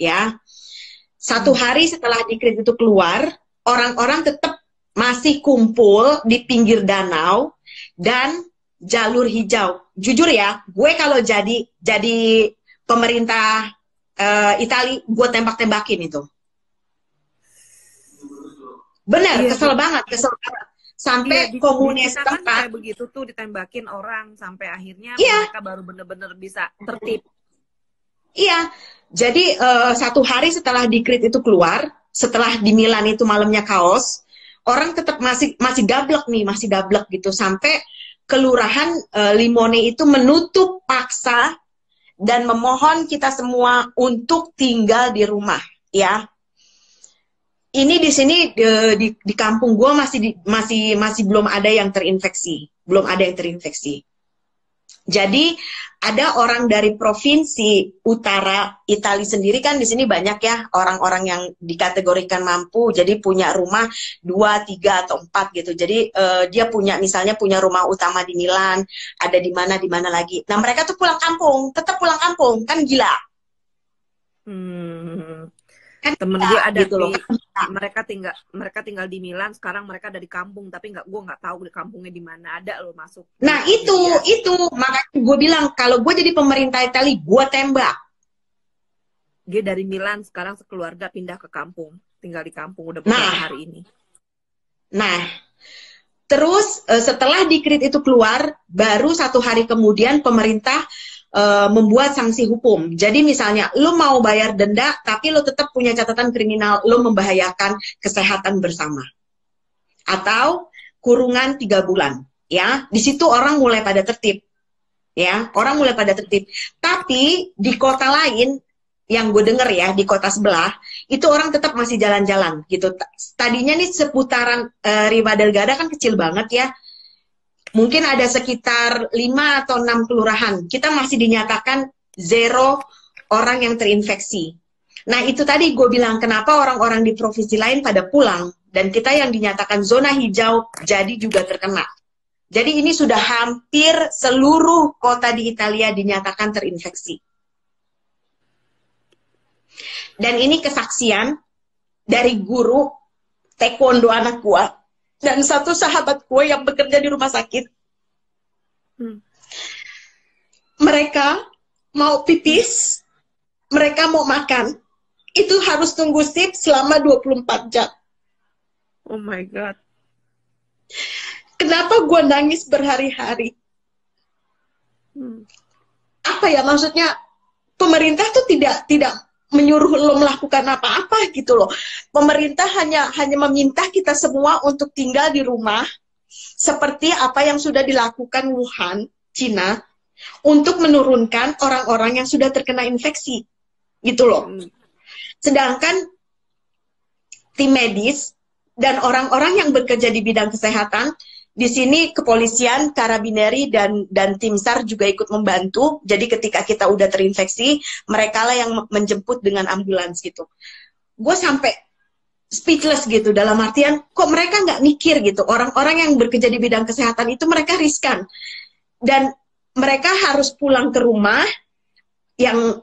ya. Satu hari setelah dekret itu keluar, orang-orang tetap masih kumpul di pinggir danau dan jalur hijau. Jujur ya, gue kalau jadi pemerintah Itali, gue tembak-tembakin itu. Bener, kesel banget. Sampai komunis kan kayak begitu tuh, ditembakin orang sampai akhirnya mereka baru bener-bener bisa tertib. Iya, jadi satu hari setelah dekret itu keluar, setelah di Milan itu malamnya kaos, orang tetap masih gablek gitu, sampai kelurahan Limone itu menutup paksa dan memohon kita semua untuk tinggal di rumah, ya. Ini di sini di kampung gue masih belum ada yang terinfeksi, Jadi ada orang dari provinsi utara Italia sendiri, kan di sini banyak ya orang-orang yang dikategorikan mampu, jadi punya rumah 2, 3 atau 4 gitu. Jadi dia misalnya punya rumah utama di Milan, ada di mana lagi. Nah mereka tuh tetap pulang kampung, kan gila. Kan temen gue ada gitu loh. Mereka tinggal di Milan, sekarang mereka ada di kampung, tapi gue nggak tahu di kampungnya di mana, ada loh masuk. Nah itu makanya gue bilang kalau gue jadi pemerintah Italia, gue tembak. Dia dari Milan sekarang sekeluarga pindah ke kampung, tinggal di kampung udah beberapa hari ini. Nah terus setelah dekret itu keluar, baru 1 hari kemudian pemerintah membuat sanksi hukum. Jadi misalnya lo mau bayar denda tapi lo tetap punya catatan kriminal, lo membahayakan kesehatan bersama, atau kurungan 3 bulan, ya. Di situ orang mulai pada tertib, ya, tapi di kota lain yang gue denger ya, di kota sebelah itu orang tetap masih jalan-jalan gitu. Tadinya nih seputaran Riva del Garda kan kecil banget ya, mungkin ada sekitar 5 atau 6 kelurahan. Kita masih dinyatakan 0 orang yang terinfeksi. Nah itu tadi gue bilang kenapa orang-orang di provinsi lain pada pulang, dan kita yang dinyatakan zona hijau jadi juga terkena. Jadi ini sudah hampir seluruh kota di Italia dinyatakan terinfeksi. Dan ini kesaksian dari guru taekwondo anak gue dan satu sahabat gue yang bekerja di rumah sakit. Mereka mau pipis, mereka mau makan, itu harus tunggu shift selama 24 jam. Oh my God. Kenapa gue nangis berhari-hari? Apa ya, maksudnya pemerintah tuh tidak menyuruh lo melakukan apa-apa gitu loh. Pemerintah hanya meminta kita semua untuk tinggal di rumah, seperti apa yang sudah dilakukan Wuhan, Cina, untuk menurunkan orang-orang yang sudah terkena infeksi, gitu loh. Sedangkan tim medis dan orang-orang yang bekerja di bidang kesehatan, di sini kepolisian, karabineri, dan tim SAR juga ikut membantu. Jadi ketika kita udah terinfeksi, mereka lah yang menjemput dengan ambulans gitu. Gue sampai speechless gitu, dalam artian kok mereka nggak mikir gitu. Orang-orang yang bekerja di bidang kesehatan itu mereka riskan. Dan mereka harus pulang ke rumah, yang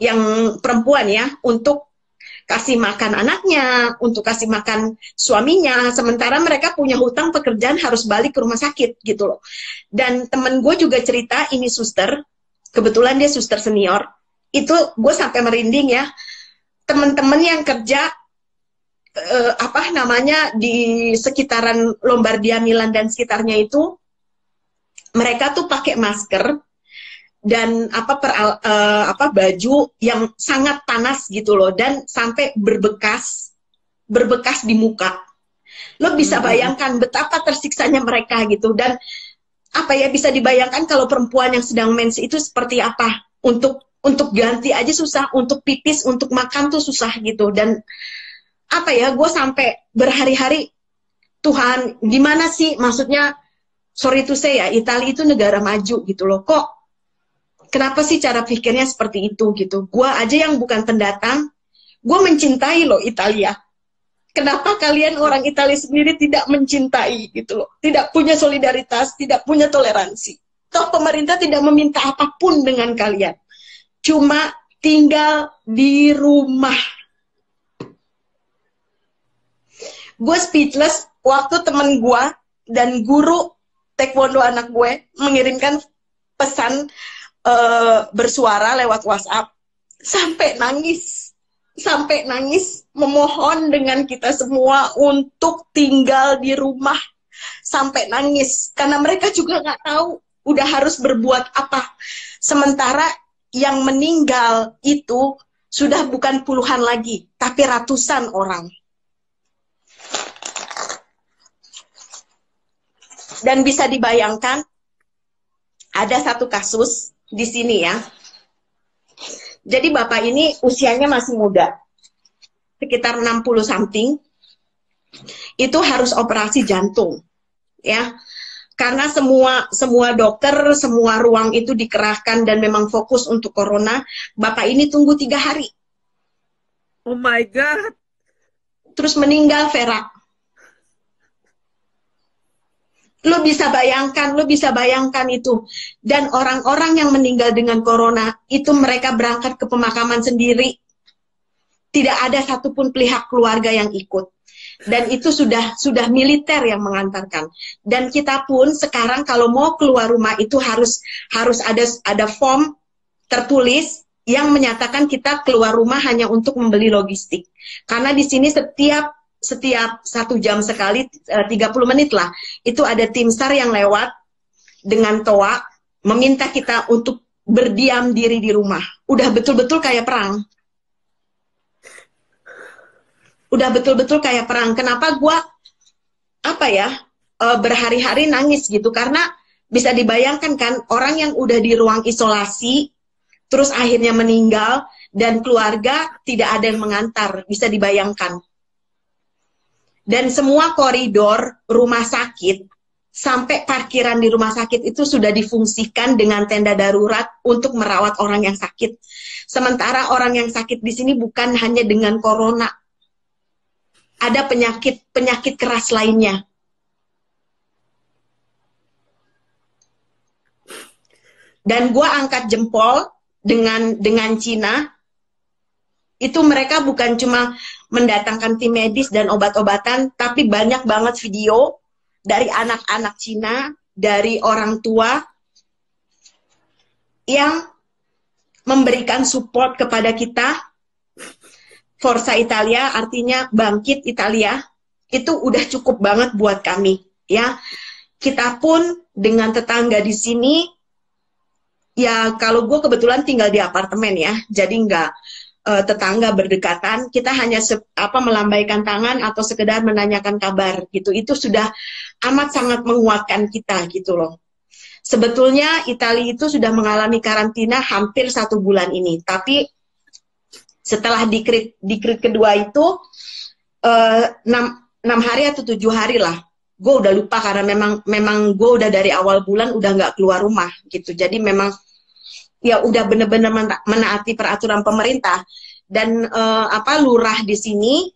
perempuan ya, untuk kasih makan anaknya, untuk kasih makan suaminya, sementara mereka punya hutang pekerjaan harus balik ke rumah sakit gitu loh. Dan temen gue juga cerita, ini suster, kebetulan dia suster senior, itu gue sampai merinding ya, temen-temen yang kerja di sekitaran Lombardia, Milan dan sekitarnya itu, mereka tuh pakai masker dan baju yang sangat panas gitu loh, dan sampai berbekas di muka. Lo bisa bayangkan betapa tersiksanya mereka gitu. Dan bisa dibayangkan kalau perempuan yang sedang mens itu seperti apa, untuk ganti aja susah, untuk pipis, untuk makan tuh susah gitu. Dan gue sampai berhari-hari, Tuhan gimana sih, maksudnya sorry to say ya, Italia itu negara maju gitu loh, kok kenapa sih cara pikirnya seperti itu gitu. Gua aja yang bukan pendatang, gua mencintai loh Italia. Kenapa kalian orang Italia sendiri tidak mencintai gitu loh. Tidak punya solidaritas, tidak punya toleransi. Toh pemerintah tidak meminta apapun dengan kalian. Cuma tinggal di rumah. Gue speechless waktu temen gue dan guru taekwondo anak gue mengirimkan pesan bersuara lewat WhatsApp sampai nangis memohon dengan kita semua untuk tinggal di rumah, sampai nangis karena mereka juga nggak tahu udah harus berbuat apa. Sementara yang meninggal itu sudah bukan puluhan lagi, tapi ratusan orang. Dan bisa dibayangkan, ada satu kasus di sini ya. Jadi bapak ini usianya masih muda, sekitar 60 something, itu harus operasi jantung, ya. Karena semua dokter, semua ruang itu dikerahkan dan memang fokus untuk corona. Bapak ini tunggu 3 hari. Oh my God. Terus meninggal, Vera. Lo bisa bayangkan itu. Dan orang-orang yang meninggal dengan corona, itu mereka berangkat ke pemakaman sendiri. Tidak ada satupun pihak keluarga yang ikut. Dan itu sudah militer yang mengantarkan. Dan kita pun sekarang kalau mau keluar rumah itu harus ada form tertulis yang menyatakan kita keluar rumah hanya untuk membeli logistik. Karena di sini setiap 1 jam sekali, 30 menit lah, itu ada tim SAR yang lewat dengan toa meminta kita untuk berdiam diri di rumah. Udah betul-betul kayak perang. Udah betul-betul kayak perang. Kenapa gue berhari-hari nangis gitu? Karena bisa dibayangkan kan, orang yang udah di ruang isolasi terus akhirnya meninggal dan keluarga tidak ada yang mengantar. Bisa dibayangkan. Dan semua koridor rumah sakit sampai parkiran di rumah sakit itu sudah difungsikan dengan tenda darurat untuk merawat orang yang sakit. Sementara orang yang sakit di sini bukan hanya dengan corona. Ada penyakit keras lainnya. Dan gue angkat jempol dengan Cina, itu mereka bukan cuma mendatangkan tim medis dan obat-obatan, tapi banyak banget video dari anak-anak Cina, dari orang tua yang memberikan support kepada kita. Forza Italia artinya bangkit Italia, itu udah cukup banget buat kami, ya. Kita pun dengan tetangga di sini, ya kalau gue kebetulan tinggal di apartemen ya, jadi nggak tetangga berdekatan, kita hanya melambaikan tangan atau sekedar menanyakan kabar gitu. Itu sudah amat sangat menguatkan kita gitu loh. Sebetulnya Italia itu sudah mengalami karantina hampir 1 bulan ini, tapi setelah dikrit kedua itu 6 hari atau 7 hari lah. Gue udah lupa karena memang gue udah dari awal bulan udah nggak keluar rumah gitu. Jadi memang ya udah bener-bener menaati peraturan pemerintah. Dan lurah di sini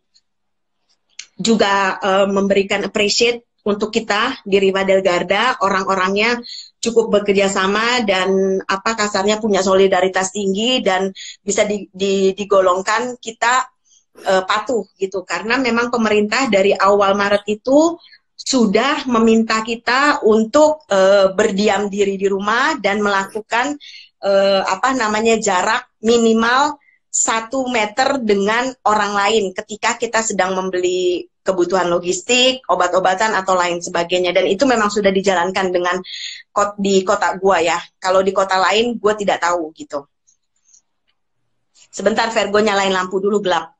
juga memberikan appreciate untuk kita di Riva del Garda, orang-orangnya cukup bekerja sama dan kasarnya punya solidaritas tinggi dan bisa digolongkan kita patuh gitu, karena memang pemerintah dari awal Maret itu sudah meminta kita untuk berdiam diri di rumah dan melakukan jarak minimal 1 meter dengan orang lain ketika kita sedang membeli kebutuhan logistik, obat-obatan atau lain sebagainya. Dan itu memang sudah dijalankan dengan di kota gua ya. Kalau di kota lain gua tidak tahu gitu. Sebentar Virgo, nyalain lampu dulu, gelap.